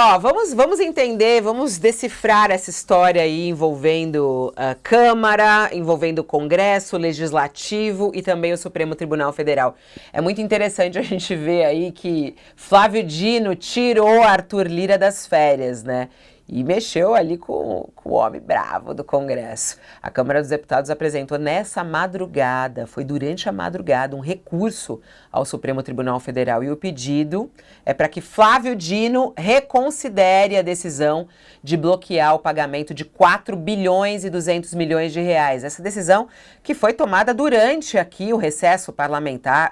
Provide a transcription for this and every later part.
Ó, vamos entender, vamos decifrar essa história aí envolvendo a Câmara, envolvendo o Congresso, o Legislativo e também o Supremo Tribunal Federal. É muito interessante a gente ver aí que Flávio Dino tirou Arthur Lira das férias, né? E mexeu ali com o homem bravo do Congresso. A Câmara dos Deputados apresentou nessa madrugada, foi durante a madrugada, um recurso ao Supremo Tribunal Federal. E o pedido é para que Flávio Dino reconsidere a decisão de bloquear o pagamento de 4 bilhões e 200 milhões de reais. Essa decisão que foi tomada durante aqui o recesso parlamentar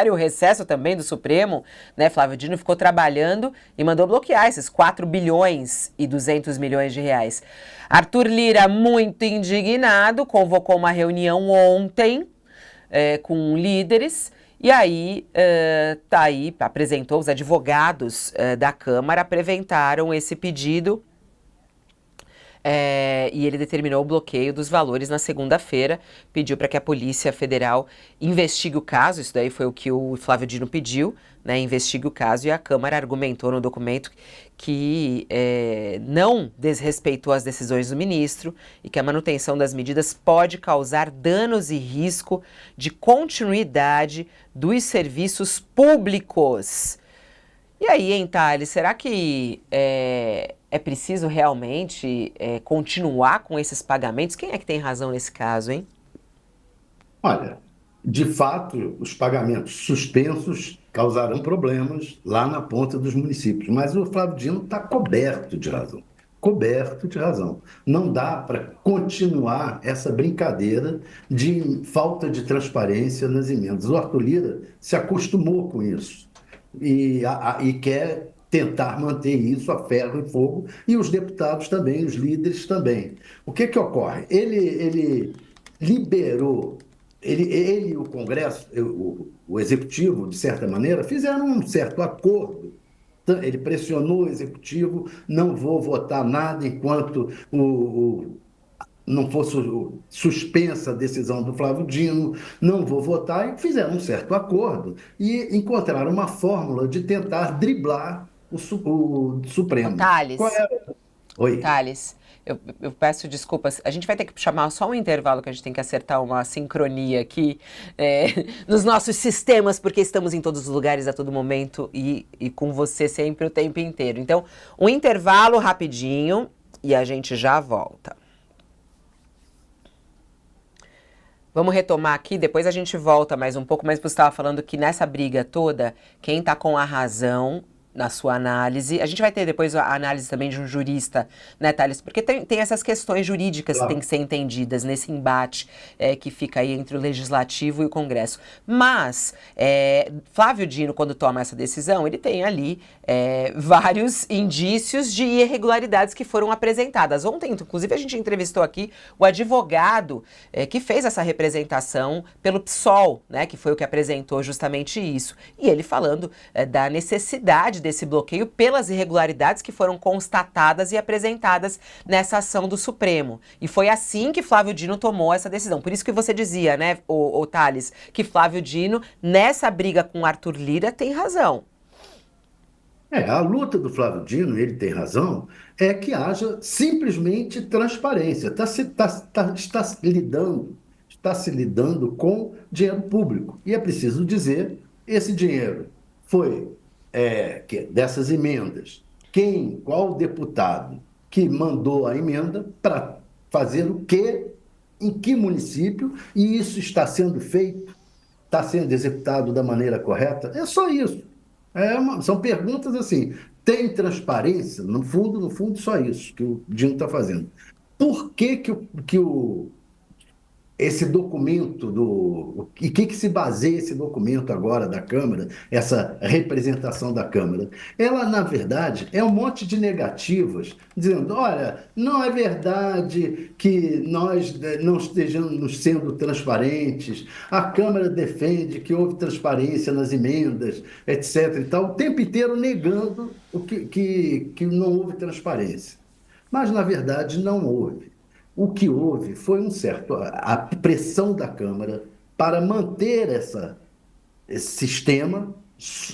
e o recesso também do Supremo, né? Flávio Dino ficou trabalhando e mandou bloquear esses 4 bilhões e 200 milhões de reais. Arthur Lira, muito indignado, convocou uma reunião ontem com líderes e aí, apresentou, os advogados da Câmara apresentaram esse pedido e ele determinou o bloqueio dos valores na segunda-feira, pediu para que a Polícia Federal investigue o caso, isso daí foi o que o Flávio Dino pediu, né, investigue o caso, e a Câmara argumentou no documento que não desrespeitou as decisões do ministro e que a manutenção das medidas pode causar danos e risco de continuidade dos serviços públicos. E aí, hein, Thales, será que é preciso realmente continuar com esses pagamentos? Quem é que tem razão nesse caso, hein? Olha, de fato, os pagamentos suspensos causarão problemas lá na ponta dos municípios, mas o Flávio Dino está coberto de razão. Coberto de razão. Não dá para continuar essa brincadeira de falta de transparência nas emendas. O Arthur Lira se acostumou com isso e quer tentar manter isso a ferro e fogo, e os deputados também, os líderes também. O que que ocorre? Ele liberou, ele e o Congresso, o Executivo, de certa maneira, fizeram um certo acordo. Ele pressionou o Executivo, não vou votar nada enquanto não fosse suspensa a decisão do Flávio Dino, não vou votar, e fizeram um certo acordo e encontraram uma fórmula de tentar driblar o Ô, Supremo. Qual Thales, é? Oi. Thales, eu peço desculpas. A gente vai ter que chamar só um intervalo, que a gente tem que acertar uma sincronia aqui nos nossos sistemas, porque estamos em todos os lugares a todo momento e com você sempre o tempo inteiro. Então, um intervalo rapidinho e a gente já volta. Vamos retomar aqui, depois a gente volta mais um pouco, mas você estava falando que nessa briga toda, quem está com a razão na sua análise, a gente vai ter depois a análise também de um jurista, né, Thales? Porque tem essas questões jurídicas que têm que ser entendidas nesse embate que fica aí entre o Legislativo e o Congresso. Mas Flávio Dino, quando toma essa decisão, ele tem ali vários indícios de irregularidades que foram apresentadas. Ontem, inclusive, a gente entrevistou aqui o advogado que fez essa representação pelo PSOL, né, que foi o que apresentou justamente isso. E ele falando da necessidade desse bloqueio pelas irregularidades que foram constatadas e apresentadas nessa ação do Supremo. E foi assim que Flávio Dino tomou essa decisão. Por isso que você dizia, né, o Thales, que Flávio Dino, nessa briga com Arthur Lira, tem razão. A luta do Flávio Dino, ele tem razão, é que haja simplesmente transparência. Está se lidando com dinheiro público. E é preciso dizer, esse dinheiro foi dessas emendas. Qual deputado que mandou a emenda para fazer o quê, em que município, e isso está sendo feito, está sendo executado da maneira correta? É só isso. São perguntas assim. Tem transparência? No fundo, só isso que o Dino está fazendo. Por que esse documento e que se baseia esse documento agora da Câmara, essa representação da Câmara? Ela, na verdade, é um monte de negativas, dizendo, olha, não é verdade que nós não estejamos sendo transparentes, a Câmara defende que houve transparência nas emendas, etc. e tal, o tempo inteiro negando que não houve transparência. Mas, na verdade, não houve. O que houve foi a pressão da Câmara para manter esse sistema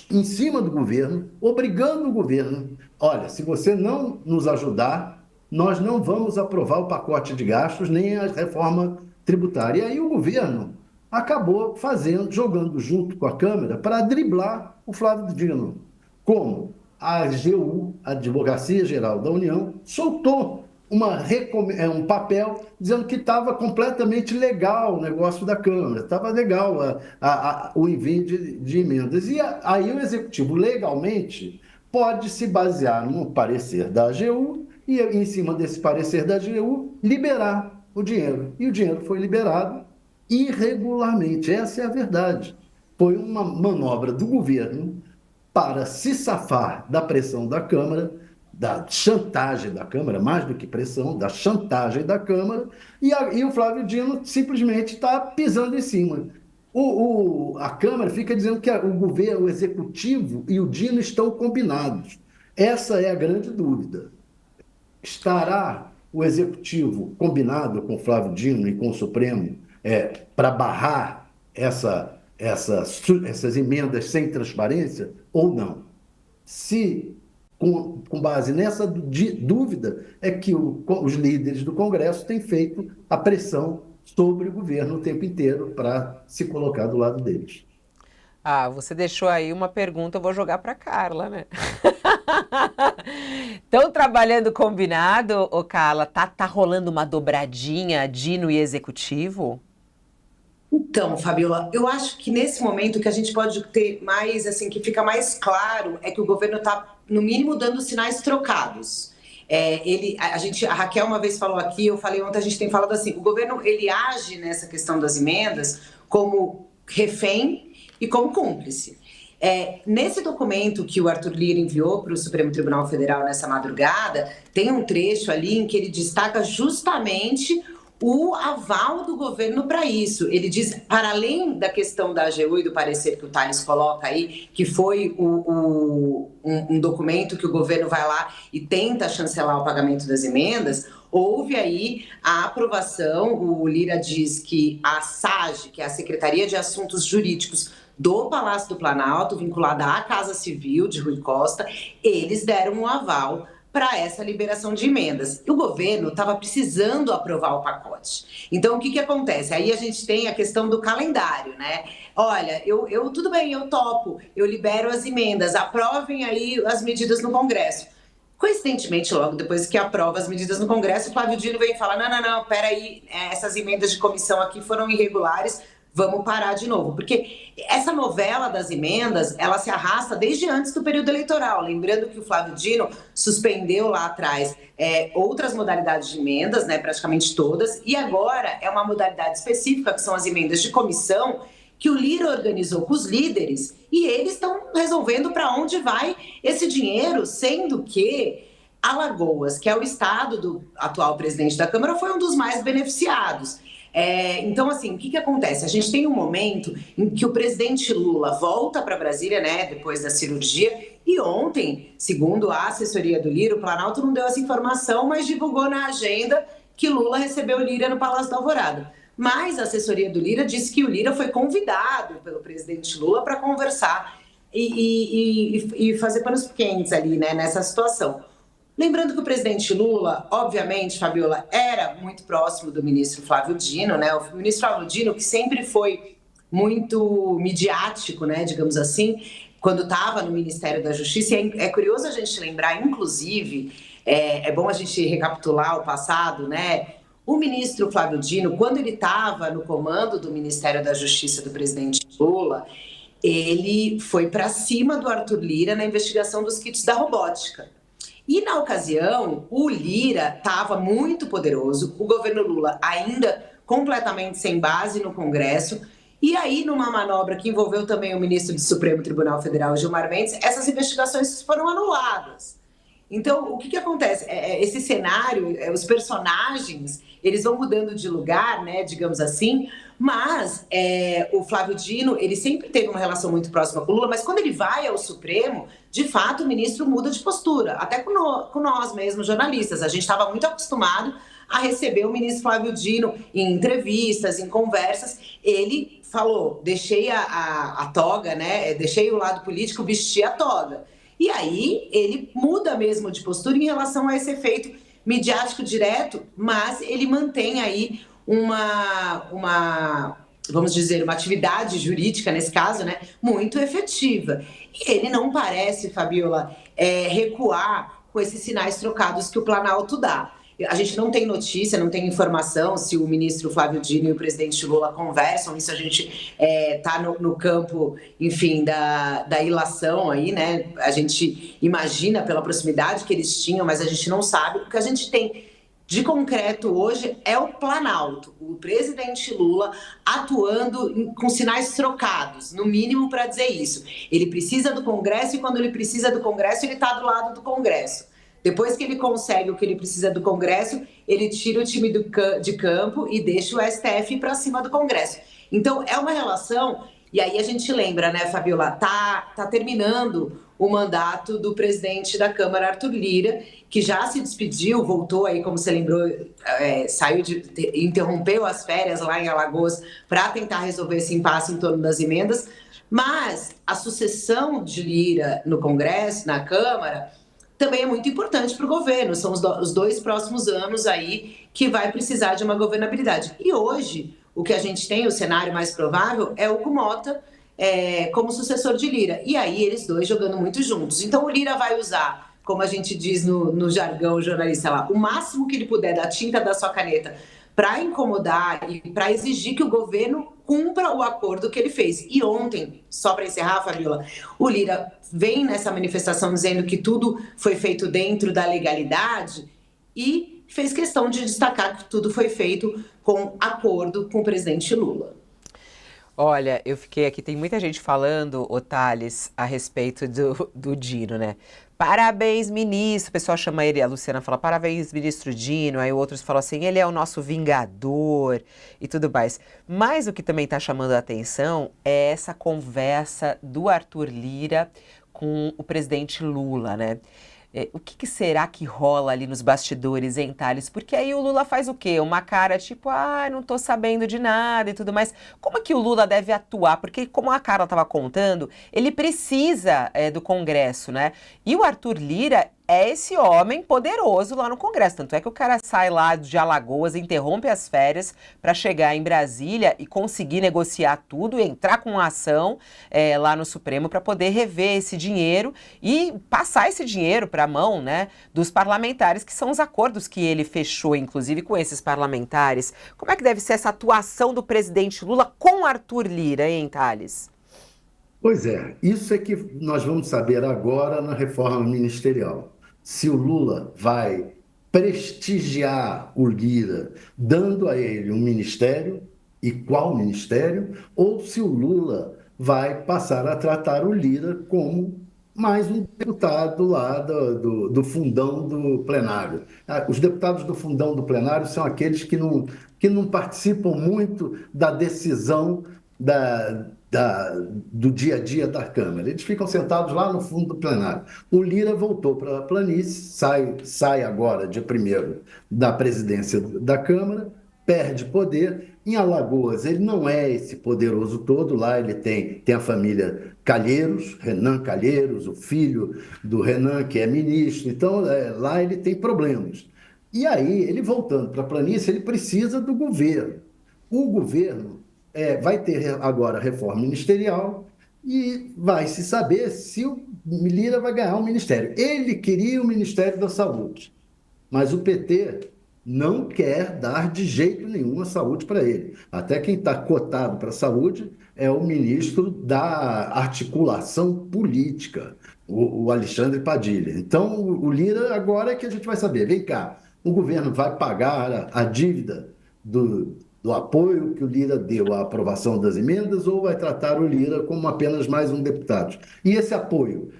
em cima do governo, obrigando o governo: olha, se você não nos ajudar, nós não vamos aprovar o pacote de gastos nem a reforma tributária. E aí o governo acabou fazendo, jogando junto com a Câmara para driblar o Flávio Dino. Como? A AGU, a Advocacia Geral da União, soltou um papel dizendo que estava completamente legal o negócio da Câmara, estava legal o envio de emendas. E aí o Executivo, legalmente, pode se basear no parecer da AGU e, em cima desse parecer da AGU, liberar o dinheiro. E o dinheiro foi liberado irregularmente, essa é a verdade. Foi uma manobra do governo para se safar da pressão da Câmara, da chantagem da Câmara, mais do que pressão, da chantagem da Câmara, e o Flávio Dino simplesmente está pisando em cima. A Câmara fica dizendo que o governo, o Executivo e o Dino estão combinados. Essa é a grande dúvida. Estará o Executivo combinado com o Flávio Dino e com o Supremo para barrar essas emendas sem transparência ou não? Se, com base nessa dúvida, é que os líderes do Congresso têm feito a pressão sobre o governo o tempo inteiro para se colocar do lado deles. Ah, você deixou aí uma pergunta, eu vou jogar para Carla, né? Estão trabalhando combinado, ô Carla? Tá rolando uma dobradinha, Dino e Executivo? Então, Fabiola, eu acho que nesse momento o que a gente pode ter mais, assim, que fica mais claro é que o governo está, no mínimo, dando sinais trocados. A Raquel uma vez falou aqui, eu falei ontem, a gente tem falado assim, o governo ele age nessa questão das emendas como refém e como cúmplice. Nesse documento que o Arthur Lira enviou para o Supremo Tribunal Federal nessa madrugada, tem um trecho ali em que ele destaca justamente o aval do governo para isso. Ele diz, para além da questão da AGU e do parecer que o Tales coloca aí, que foi um documento que o governo vai lá e tenta chancelar o pagamento das emendas, houve aí a aprovação, o Lira diz que a SAGE, que é a Secretaria de Assuntos Jurídicos do Palácio do Planalto, vinculada à Casa Civil de Rui Costa, eles deram um aval para essa liberação de emendas. O governo estava precisando aprovar o pacote. Então, o que acontece? Aí a gente tem a questão do calendário, né? Olha, tudo bem, eu topo, eu libero as emendas, aprovem aí as medidas no Congresso. Coincidentemente, logo depois que aprova as medidas no Congresso, o Flávio Dino vem falar, não, peraí, essas emendas de comissão aqui foram irregulares, vamos parar de novo. Porque essa novela das emendas, ela se arrasta desde antes do período eleitoral. Lembrando que o Flávio Dino suspendeu lá atrás outras modalidades de emendas, né, praticamente todas, e agora é uma modalidade específica, que são as emendas de comissão, que o Lira organizou com os líderes, e eles estão resolvendo para onde vai esse dinheiro, sendo que Alagoas, que é o estado do atual presidente da Câmara, foi um dos mais beneficiados. Então, assim, o que acontece? A gente tem um momento em que o presidente Lula volta para Brasília, né, depois da cirurgia, e ontem, segundo a assessoria do Lira, o Planalto não deu essa informação, mas divulgou na agenda que Lula recebeu o Lira no Palácio da Alvorada. Mas a assessoria do Lira disse que o Lira foi convidado pelo presidente Lula para conversar e fazer panos quentes ali, né, nessa situação. Lembrando que o presidente Lula, obviamente, Fabiola, era muito próximo do ministro Flávio Dino, né? O ministro Flávio Dino, que sempre foi muito midiático, né, digamos assim, quando estava no Ministério da Justiça. E é curioso a gente lembrar, inclusive, é bom a gente recapitular o passado, né? O ministro Flávio Dino, quando ele estava no comando do Ministério da Justiça do presidente Lula, ele foi para cima do Arthur Lira na investigação dos kits da robótica. E, na ocasião, o Lira estava muito poderoso, o governo Lula ainda completamente sem base no Congresso, e aí, numa manobra que envolveu também o ministro do Supremo Tribunal Federal, Gilmar Mendes, essas investigações foram anuladas. Então, o que acontece? Esse cenário, os personagens, eles vão mudando de lugar, né, digamos assim, mas o Flávio Dino, ele sempre teve uma relação muito próxima com o Lula, mas quando ele vai ao Supremo, de fato, o ministro muda de postura, até com nós mesmos, jornalistas. A gente estava muito acostumado a receber o ministro Flávio Dino em entrevistas, em conversas. Ele falou, deixei a toga, né? Deixei o lado político, vesti a toga. E aí ele muda mesmo de postura em relação a esse efeito midiático direto, mas ele mantém aí vamos dizer, uma atividade jurídica, nesse caso, né, muito efetiva. E ele não parece, Fabiola, recuar com esses sinais trocados que o Planalto dá. A gente não tem notícia, não tem informação se o ministro Flávio Dino e o presidente Lula conversam, isso a gente está no campo, enfim, da ilação aí, né? A gente imagina pela proximidade que eles tinham, mas a gente não sabe. O que a gente tem de concreto hoje é o Planalto, o presidente Lula atuando com sinais trocados, no mínimo para dizer isso. Ele precisa do Congresso e quando ele precisa do Congresso, ele está do lado do Congresso. Depois que ele consegue o que ele precisa do Congresso, ele tira o time de campo e deixa o STF ir para cima do Congresso. Então, é uma relação, e aí a gente lembra, né, Fabiola, tá terminando o mandato do presidente da Câmara, Arthur Lira, que já se despediu, voltou aí, como você lembrou, interrompeu as férias lá em Alagoas para tentar resolver esse impasse em torno das emendas, mas a sucessão de Lira no Congresso, na Câmara, também é muito importante para o governo. São os 2 próximos anos aí que vai precisar de uma governabilidade. E hoje, o que a gente tem, o cenário mais provável, é o Hugo Mota como sucessor de Lira. E aí, eles dois jogando muito juntos. Então, o Lira vai usar, como a gente diz no jargão jornalista lá, o máximo que ele puder da tinta da sua caneta para incomodar e para exigir que o governo cumpra o acordo que ele fez. E ontem, só para encerrar, Fabiola, o Lira vem nessa manifestação dizendo que tudo foi feito dentro da legalidade e fez questão de destacar que tudo foi feito com acordo com o presidente Lula. Olha, eu fiquei aqui, tem muita gente falando, ô Thales, a respeito do Dino, né? Parabéns, ministro. O pessoal chama ele, a Luciana fala, parabéns, ministro Dino. Aí outros falam assim, ele é o nosso vingador e tudo mais. Mas o que também está chamando a atenção é essa conversa do Arthur Lira com o presidente Lula, né? O que será que rola ali nos bastidores, hein, Thales? Porque aí o Lula faz o quê? Uma cara tipo, não tô sabendo de nada e tudo mais. Como é que o Lula deve atuar? Porque, como a Carla estava contando, ele precisa do Congresso, né? E o Arthur Lira é esse homem poderoso lá no Congresso. Tanto é que o cara sai lá de Alagoas, interrompe as férias para chegar em Brasília e conseguir negociar tudo, entrar com uma ação lá no Supremo para poder rever esse dinheiro e passar esse dinheiro para a mão, né, dos parlamentares, que são os acordos que ele fechou, inclusive, com esses parlamentares. Como é que deve ser essa atuação do presidente Lula com Arthur Lira, hein, Thales? Pois é, isso é que nós vamos saber agora na reforma ministerial. Se o Lula vai prestigiar o Lira, dando a ele um ministério, e qual ministério, ou se o Lula vai passar a tratar o Lira como mais um deputado lá do fundão do plenário. Os deputados do fundão do plenário são aqueles que não participam muito da decisão do dia a dia da Câmara. Eles ficam sentados lá no fundo do plenário. O Lira voltou para a planície, sai agora, dia 1º, da presidência da Câmara, perde poder. Em Alagoas, ele não é esse poderoso todo. Lá ele tem a família Calheiros, Renan Calheiros, o filho do Renan, que é ministro. Então, lá ele tem problemas. E aí, ele voltando para a planície, ele precisa do governo. O governo vai ter agora a reforma ministerial e vai se saber se o Lira vai ganhar o ministério. Ele queria o Ministério da Saúde, mas o PT não quer dar de jeito nenhum a saúde para ele. Até quem está cotado para a saúde é o ministro da articulação política, o Alexandre Padilha. Então, o Lira agora é que a gente vai saber. Vem cá, o governo vai pagar a dívida do apoio que o Lira deu à aprovação das emendas ou vai tratar o Lira como apenas mais um deputado? E esse apoio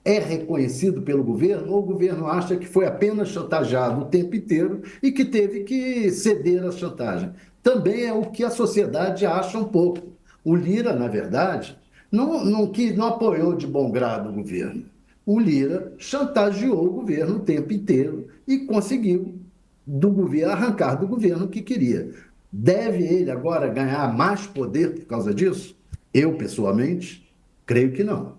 é reconhecido pelo governo ou o governo acha que foi apenas chantageado o tempo inteiro e que teve que ceder à chantagem? Também é o que a sociedade acha um pouco. O Lira, na verdade, não apoiou de bom grado o governo. O Lira chantageou o governo o tempo inteiro e conseguiu arrancar do governo o que queria. Deve ele agora ganhar mais poder por causa disso? Eu, pessoalmente, creio que não.